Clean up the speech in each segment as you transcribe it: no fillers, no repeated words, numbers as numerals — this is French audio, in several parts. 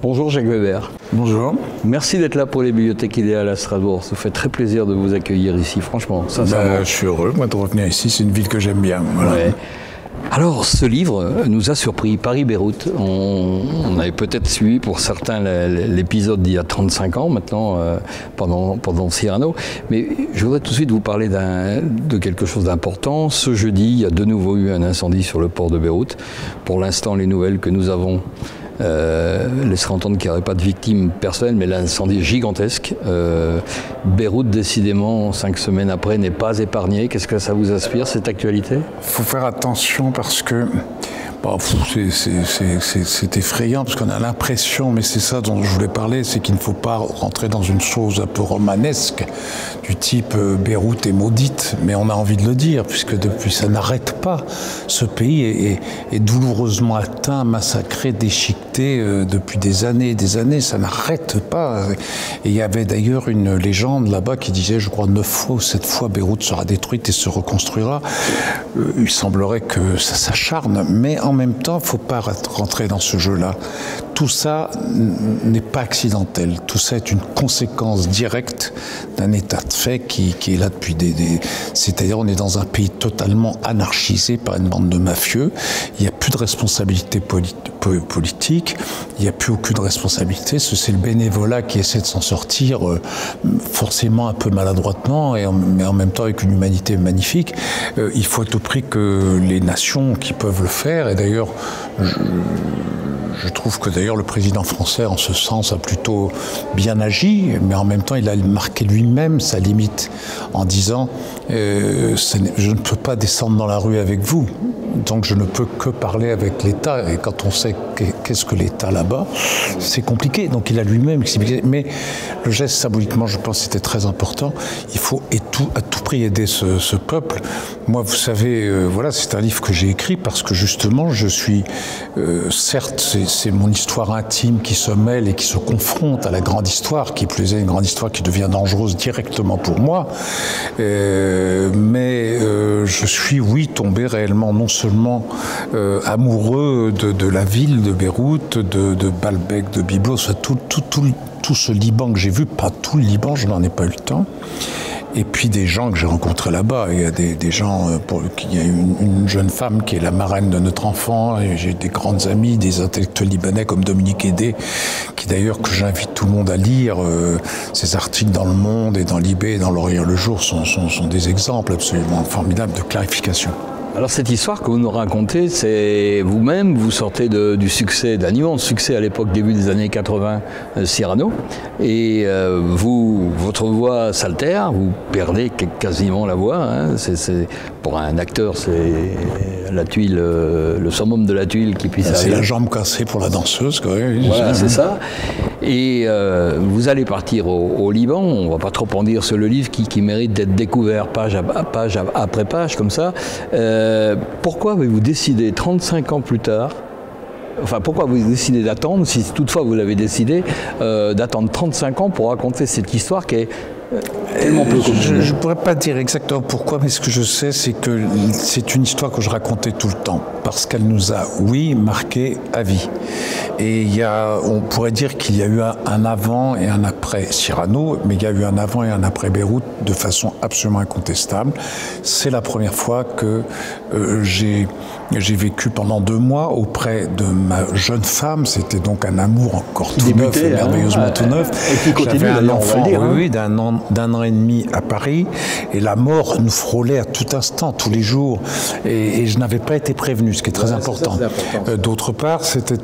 Bonjour Jacques Weber. Bonjour. Merci d'être là pour les bibliothèques idéales à Strasbourg. Ça fait très plaisir de vous accueillir ici, franchement. Je suis heureux moi, de revenir ici, c'est une ville que j'aime bien. Voilà. Ouais. Alors, ce livre nous a surpris, Paris-Beyrouth. On avait peut-être suivi pour certains l'épisode d'il y a 35 ans maintenant, pendant Cyrano. Mais je voudrais tout de suite vous parler de quelque chose d'important. Ce jeudi, il y a de nouveau eu un incendie sur le port de Beyrouth. Pour l'instant, les nouvelles que nous avons laisserait entendre qu'il n'y aurait pas de victimes personnelles, mais l'incendie est gigantesque. Beyrouth, décidément, 5 semaines après, n'est pas épargnée. Qu'est-ce que ça vous inspire, cette actualité? Il faut faire attention parce que c'est effrayant, parce qu'on a l'impression, mais c'est ça dont je voulais parler, c'est qu'il ne faut pas rentrer dans une chose un peu romanesque, du type Beyrouth est maudite, mais on a envie de le dire, puisque depuis ça n'arrête pas. Ce pays est douloureusement atteint, massacré, déchiqueté depuis des années, ça n'arrête pas. Et il y avait d'ailleurs une légende là-bas qui disait, je crois, 9 fois ou 7 fois Beyrouth sera détruite et se reconstruira. Il semblerait que ça s'acharne, mais en même temps, il ne faut pas rentrer dans ce jeu-là. Tout ça n'est pas accidentel. Tout ça est une conséquence directe d'un état de fait qui est là depuis C'est-à-dire, on est dans un pays totalement anarchisé par une bande de mafieux. Il n'y a plus de responsabilité politique. Il n'y a plus aucune responsabilité. C'est le bénévolat qui essaie de s'en sortir, forcément un peu maladroitement, mais en même temps avec une humanité magnifique. Il faut à tout prix que les nations qui peuvent le faire, et d'ailleurs, je trouve que d'ailleurs le président français en ce sens a plutôt bien agi, mais en même temps il a marqué lui-même sa limite en disant je ne peux pas descendre dans la rue avec vous, donc je ne peux que parler avec l'État, et quand on sait qu'est-ce que l'État là-bas, c'est compliqué, donc il a lui-même expliqué, mais le geste symboliquement je pense c'était très important. Il faut à tout prix aider ce peuple. Moi vous savez, voilà, c'est un livre que j'ai écrit parce que justement je suis certes c'est mon histoire intime qui se mêle et qui se confronte à la grande histoire, qui plus est une grande histoire qui devient dangereuse directement pour moi, mais je suis, oui, tombé réellement non seulement amoureux de la ville de Beyrouth, de Baalbek, de Byblos, tout ce Liban que j'ai vu, pas tout le Liban, je n'en ai pas eu le temps. Et puis des gens que j'ai rencontrés là-bas. Il y a des gens, il y a une jeune femme qui est la marraine de notre enfant, et j'ai des grandes amies, des intellectuels libanais comme Dominique Hédé, qui d'ailleurs que j'invite tout le monde à lire. Ces articles dans Le Monde et dans Libé et dans L'Orient le Jour sont des exemples absolument formidables de clarification. Alors cette histoire que vous nous racontez, c'est vous-même, vous sortez du succès, d'un immense succès à l'époque, début des années 80, Cyrano, et votre voix s'altère, vous perdez quasiment la voix, hein. Pour un acteur, c'est la tuile, le summum de la tuile qui puisse arriver. C'est la jambe cassée pour la danseuse, quoi. Oui, voilà, c'est ça. Et vous allez partir au Liban, on ne va pas trop en dire sur le livre qui mérite d'être découvert page après page, comme ça. Pourquoi avez-vous décidé 35 ans plus tard, enfin pourquoi vous décidez d'attendre, si toutefois vous l'avez décidé, d'attendre 35 ans pour raconter cette histoire qui est tellement peu connue? Je ne pourrais pas dire exactement pourquoi, mais ce que je sais, c'est que c'est une histoire que je racontais tout le temps, parce qu'elle nous a, oui, marqué à vie. Et on pourrait dire qu'il y a eu un avant et un après Cyrano, mais il y a eu un avant et un après Beyrouth de façon absolument incontestable. C'est la première fois que j'ai vécu pendant 2 mois auprès de ma jeune femme. C'était donc un amour encore tout neuf, merveilleusement tout neuf. Et qui continue, j'avais un enfant, dire, hein. oui, d'un an et demi à Paris, et la mort nous frôlait à tout instant, tous les jours, et je n'avais pas été prévenu, ce qui est très important. Ça, c'est important. D'autre part, c'était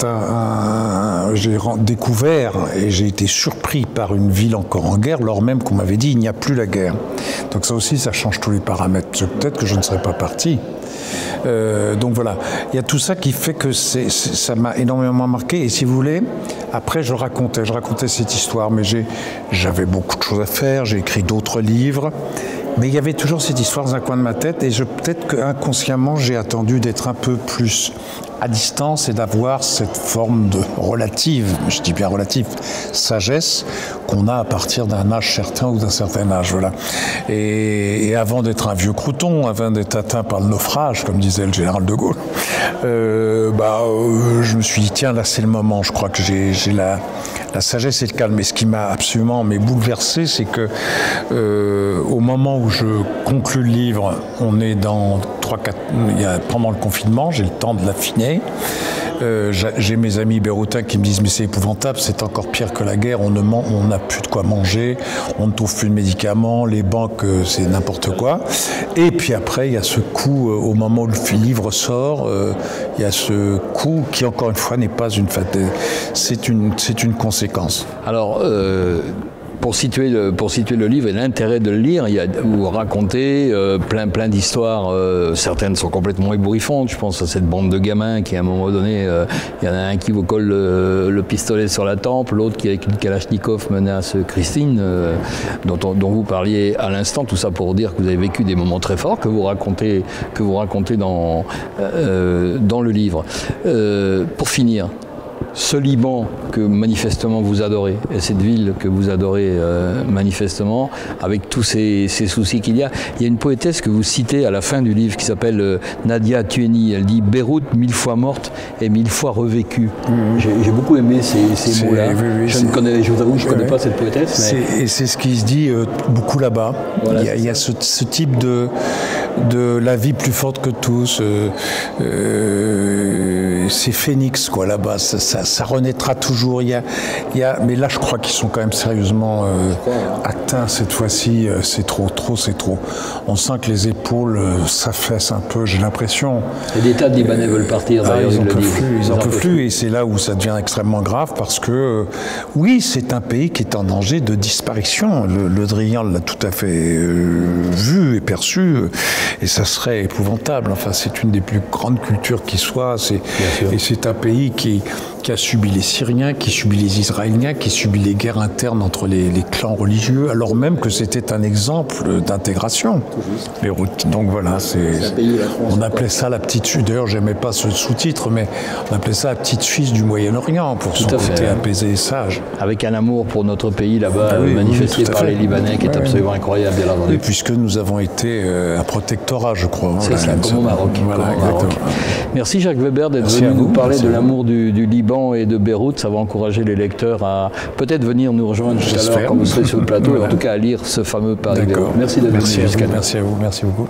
j'ai découvert et j'ai été surpris par une ville encore en guerre, lors même qu'on m'avait dit il n'y a plus la guerre. Donc ça aussi, ça change tous les paramètres. Peut-être que je ne serais pas parti. Donc voilà, il y a tout ça qui fait que ça m'a énormément marqué. Et si vous voulez, après je racontais cette histoire, mais j'avais beaucoup de choses à faire, j'ai écrit d'autres livres. Mais il y avait toujours cette histoire dans un coin de ma tête, et peut-être qu'inconsciemment, j'ai attendu d'être un peu plus à distance et d'avoir cette forme de relative, je dis bien relative, sagesse qu'on a à partir d'un âge certain ou d'un certain âge, voilà. Et avant d'être un vieux crouton, avant d'être atteint par le naufrage, comme disait le général de Gaulle, je me suis dit, tiens, là c'est le moment, je crois que j'ai la sagesse et le calme. Et ce qui m'a absolument bouleversé, c'est que au moment où je conclus le livre, on est dans pendant le confinement, j'ai le temps de l'affiner. J'ai mes amis béroutins qui me disent mais c'est épouvantable, c'est encore pire que la guerre, on n'a plus de quoi manger, on ne trouve plus de médicaments, les banques c'est n'importe quoi. Et puis après il y a ce coup au moment où le livre sort, il y a ce coup qui encore une fois n'est pas une fatalité, c'est une conséquence. Alors pour situer le livre et l'intérêt de le lire, vous racontez plein d'histoires. Certaines sont complètement ébouriffantes. Je pense à cette bande de gamins qui, à un moment donné, il y en a un qui vous colle le pistolet sur la tempe, l'autre qui, avec une Kalachnikov, menace Christine, dont vous parliez à l'instant. Tout ça pour dire que vous avez vécu des moments très forts que vous racontez dans le livre. Pour finir, ce Liban que manifestement vous adorez, et cette ville que vous adorez manifestement, avec tous ces soucis qu'il y a une poétesse que vous citez à la fin du livre qui s'appelle Nadia Tueni. Elle dit « Beyrouth, 1000 fois morte et 1000 fois revécue ». J'ai beaucoup aimé ces mots-là. Oui, je vous avoue, je ne connais pas cette poétesse. Mais... Et c'est ce qui se dit beaucoup là-bas. Voilà, il y a ce type de la vie plus forte que tous. C'est phénix, quoi, là-bas. Ça renaîtra toujours. Mais là, je crois qu'ils sont quand même sérieusement atteints cette fois-ci. C'est trop. On sent que les épaules s'affaissent un peu, j'ai l'impression. Et des tas de Libanais veulent partir, d'ailleurs. Ils n'en peuvent plus. Et c'est là où ça devient extrêmement grave parce que, oui, c'est un pays qui est en danger de disparition. Le Drian l'a tout à fait vu et perçu. Et ça serait épouvantable. Enfin, c'est une des plus grandes cultures qui soit. Et c'est un pays qui a subi les Syriens, qui subit les Israéliens, qui subit les guerres internes entre les clans religieux, alors même que c'était un exemple d'intégration. Donc voilà, on appelait ça la petite Suisse. D'ailleurs, j'aimais pas ce sous-titre, mais on appelait ça la petite Suisse du Moyen-Orient pour son côté apaisé et sage. Avec un amour pour notre pays là-bas, manifesté par les Libanais, qui est absolument incroyable, bien entendu. Et puisque nous avons été un protectorat, je crois. C'est ça, comme au Maroc. Voilà, exactement. Merci Jacques Weber d'être venu nous parler de l'amour du Liban et de Beyrouth. Ça va encourager les lecteurs à peut-être venir nous rejoindre tout à l'heure quand vous serez sur le plateau, et en tout cas à lire ce fameux Paris-Beyrouth. Merci d'être venu jusqu'à nous. Merci à vous, merci beaucoup.